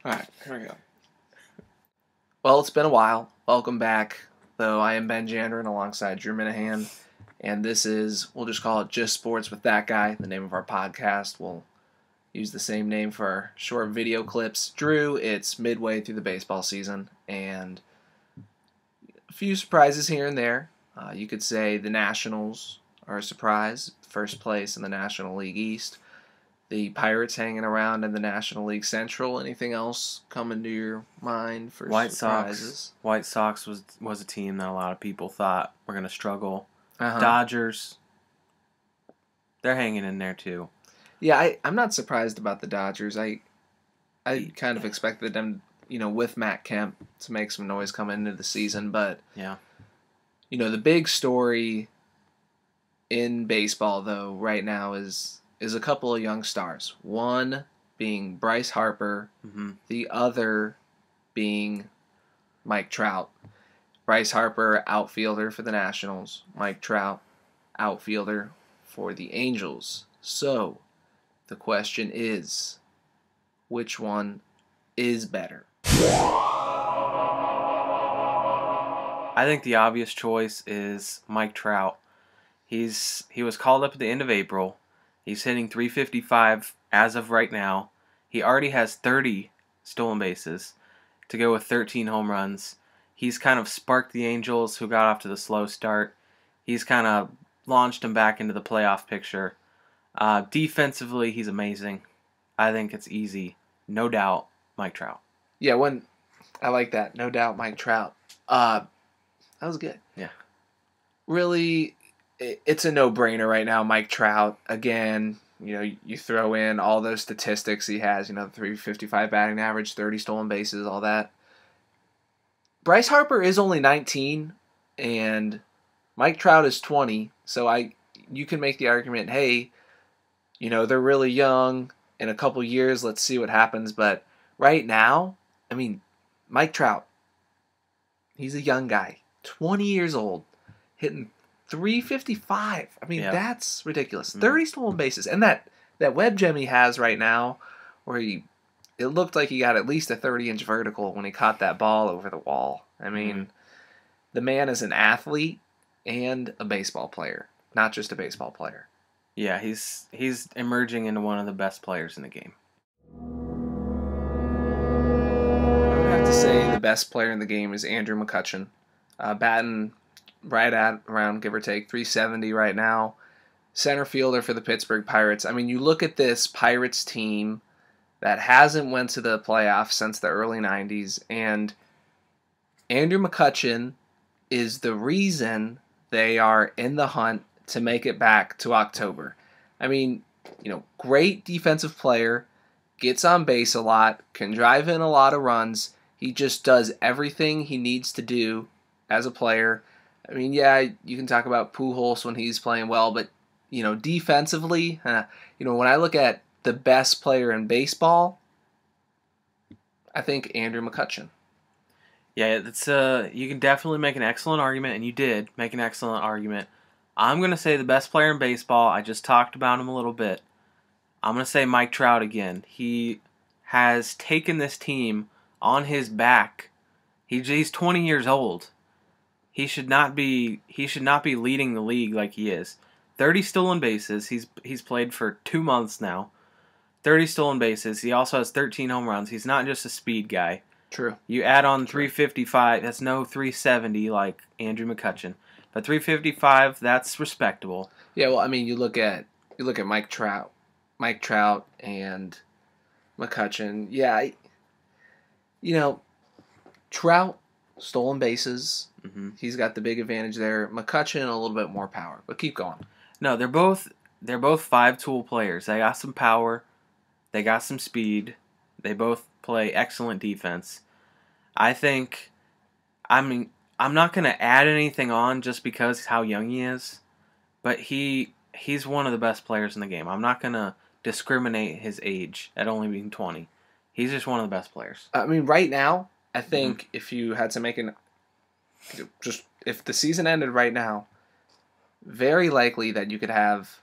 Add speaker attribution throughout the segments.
Speaker 1: Alright, here we go. Well, it's been a while. Welcome back. Though I am Ben Jandrin alongside Drew Minahan. And this is, we'll just call it Just Sports with That Guy, the name of our podcast. We'll use the same name for our short video clips. Drew, it's midway through the baseball season, and a few surprises here and there. You could say the Nationals are a surprise, first place in the National League East. The Pirates hanging around in the National League Central. Anything else coming to your mind for surprises?
Speaker 2: White Sox was a team that a lot of people thought were going to struggle.
Speaker 1: Uh-huh.
Speaker 2: Dodgers, they're hanging in there too.
Speaker 1: Yeah, I'm not surprised about the Dodgers. I kind of expected them, with Matt Kemp to make some noise coming into the season, but
Speaker 2: yeah,
Speaker 1: the big story in baseball though right now is a couple of young stars. One being Bryce Harper, the other being Mike Trout. Bryce Harper, outfielder for the Nationals. Mike Trout, outfielder for the Angels. So, the question is, which one is better?
Speaker 2: I think the obvious choice is Mike Trout. He was called up at the end of April. He's hitting .355 as of right now. He already has 30 stolen bases to go with 13 home runs. He's kind of sparked the Angels, who got off to the slow start. He's kind of launched them back into the playoff picture. Defensively, he's amazing. I think it's easy. No doubt, Mike Trout.
Speaker 1: Yeah, I like that. No doubt, Mike Trout. That was good.
Speaker 2: Yeah.
Speaker 1: Really, it's a no-brainer right now. Mike Trout, again, you throw in all those statistics he has, the .355 batting average, 30 stolen bases, all that. Bryce Harper is only 19, and Mike Trout is 20, so you can make the argument, hey, they're really young. In a couple years, let's see what happens. But right now, Mike Trout, he's a young guy, 20 years old, hitting .355. That's ridiculous. 30 stolen bases. And that web gem he has right now, where it looked like he got at least a 30-inch vertical when he caught that ball over the wall. The man is an athlete and a baseball player, not just a baseball player.
Speaker 2: Yeah, he's emerging into one of the best players in the game.
Speaker 1: I would have to say the best player in the game is Andrew McCutchen. Batting right at around, give or take, .370 right now. Center fielder for the Pittsburgh Pirates. You look at this Pirates team that hasn't went to the playoffs since the early 90s, and Andrew McCutchen is the reason they are in the hunt to make it back to October. Great defensive player, gets on base a lot, can drive in a lot of runs. He just does everything he needs to do as a player. You can talk about Pujols when he's playing well, but, defensively, when I look at the best player in baseball, I think Andrew McCutchen.
Speaker 2: Yeah, you can definitely make an excellent argument, and you did make an excellent argument. I'm going to say the best player in baseball. I just talked about him a little bit. I'm going to say Mike Trout again. He has taken this team on his back. He's 20 years old. He should not be leading the league like he is. 30 stolen bases. He's played for 2 months now. 30 stolen bases. He also has 13 home runs. He's not just a speed guy.
Speaker 1: True.
Speaker 2: You add on .355, that's no .370 like Andrew McCutchen. But .355, that's respectable.
Speaker 1: Yeah, well, you look at Mike Trout and McCutchen. Yeah, Trout, stolen bases. He's got the big advantage there. McCutchen, a little bit more power. But keep going.
Speaker 2: No, they're both 5-tool players. They got some power. They got some speed. They both play excellent defense. I think, I'm not going to add anything on just because how young he is, but he's one of the best players in the game. I'm not going to discriminate his age at only being 20. He's just one of the best players.
Speaker 1: Right now, I think if you had to make if the season ended right now, very likely that you could have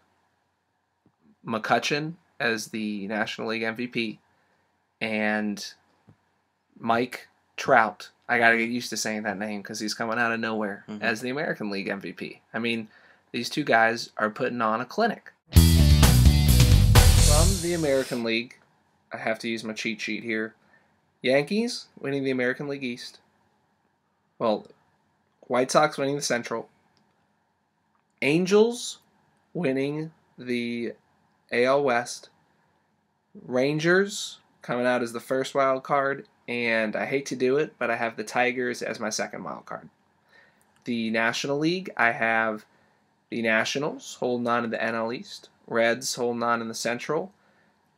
Speaker 1: McCutchen as the National League MVP and Mike Trout. I got to get used to saying that name because he's coming out of nowhere as the American League MVP. I mean, these two guys are putting on a clinic. From the American League, I have to use my cheat sheet here. Yankees winning the American League East. Well, White Sox winning the Central. Angels winning the AL West. Rangers coming out as the first wild card. And I hate to do it, but I have the Tigers as my second wild card. The National League, I have the Nationals holding on in the NL East. Reds holding on in the Central.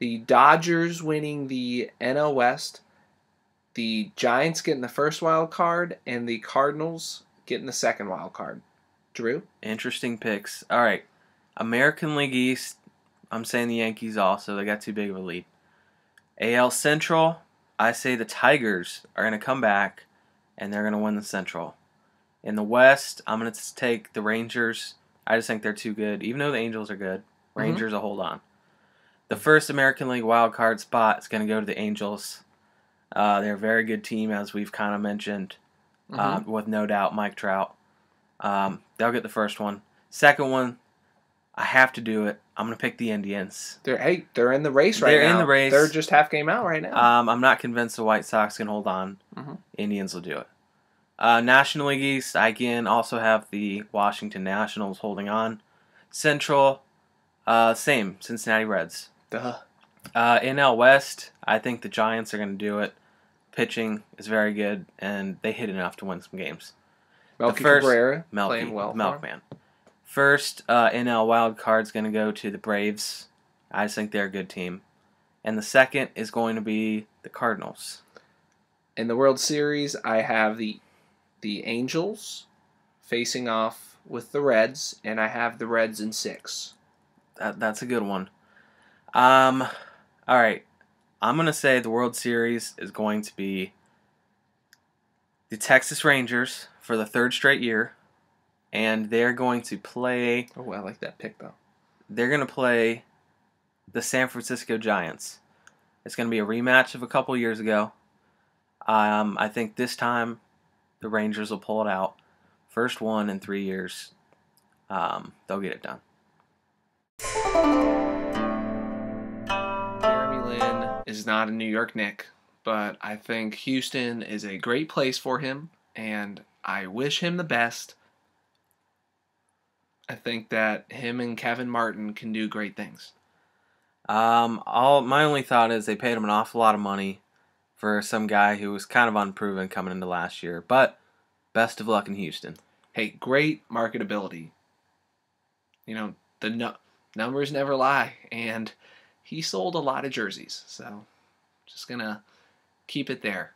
Speaker 1: The Dodgers winning the NL West. The Giants getting the first wild card. And the Cardinals getting the second wild card. Drew?
Speaker 2: Interesting picks. All right. American League East, I'm saying the Yankees also. They got too big of a lead. AL Central, I say the Tigers are going to come back, and they're going to win the Central. In the West, I'm going to take the Rangers. I just think they're too good. Even though the Angels are good, Rangers will hold on. The first American League wild card spot is going to go to the Angels. They're a very good team, as we've kind of mentioned, with no doubt Mike Trout. They'll get the first one. Second one, I have to do it. I'm going to pick the Indians.
Speaker 1: They're in the race right now.
Speaker 2: They're in the race.
Speaker 1: They're just half game out right now.
Speaker 2: I'm not convinced the White Sox can hold on. Indians will do it. National League East, I again also have the Washington Nationals holding on. Central, same, Cincinnati Reds.
Speaker 1: Duh.
Speaker 2: NL West, I think the Giants are going to do it. Pitching is very good, and they hit enough to win some games.
Speaker 1: Melky Cabrera playing well.
Speaker 2: Milkman. First NL wild card is going to go to the Braves. I just think they're a good team. And the second is going to be the Cardinals.
Speaker 1: In the World Series, I have the Angels facing off with the Reds, and I have the Reds in 6.
Speaker 2: That's a good one. All right. I'm going to say the World Series is going to be the Texas Rangers for the 3rd straight year. And they're going to play...
Speaker 1: Oh, I like that pick, though.
Speaker 2: They're going to play the San Francisco Giants. It's going to be a rematch of a couple years ago. I think this time the Rangers will pull it out. First one in 3 years. They'll get it done.
Speaker 1: Jeremy Lin is not a New York Knick, but I think Houston is a great place for him, and I wish him the best. I think that him and Kevin Martin can do great things.
Speaker 2: My only thought is they paid him an awful lot of money for some guy who was kind of unproven coming into last year. But best of luck in Houston.
Speaker 1: Hey, great marketability. You know, the numbers never lie, and he sold a lot of jerseys. So, just gonna keep it there.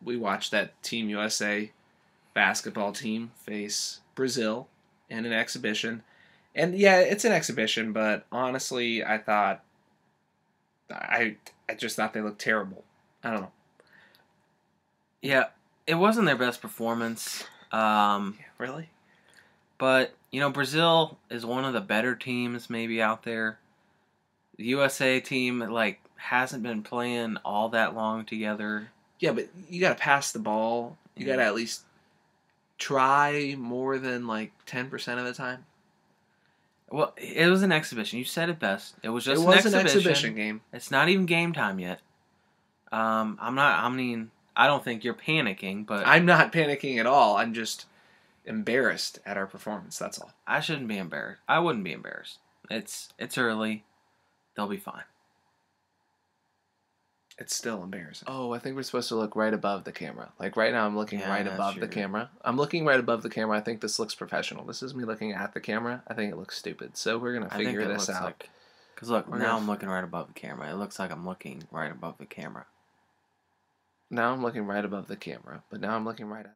Speaker 1: We watched that Team USA basketball team face Brazil in an exhibition. And yeah, it's an exhibition, but honestly, I just thought they looked terrible. I don't know.
Speaker 2: Yeah, it wasn't their best performance.
Speaker 1: Really?
Speaker 2: But, you know, Brazil is one of the better teams maybe out there. The USA team, hasn't been playing all that long together.
Speaker 1: Yeah, but you got to pass the ball. You got to at least try more than 10% of the time.
Speaker 2: Well, it was an exhibition. You said it best. It was just
Speaker 1: an exhibition game.
Speaker 2: It's not even game time yet. I don't think you're panicking, but
Speaker 1: I'm not panicking at all. I'm just embarrassed at our performance. That's all.
Speaker 2: I shouldn't be embarrassed. I wouldn't be embarrassed. It's early. They'll be fine.
Speaker 1: It's still embarrassing. Oh, I think we're supposed to look right above the camera. Right now I'm looking right above the camera. I'm looking right above the camera. I think this looks professional. This is me looking at the camera. I think it looks stupid. So we're going to figure this out.
Speaker 2: Because look, now I'm looking right above the camera. It looks like I'm looking right above the camera.
Speaker 1: Now I'm looking right above the camera. But now I'm looking right at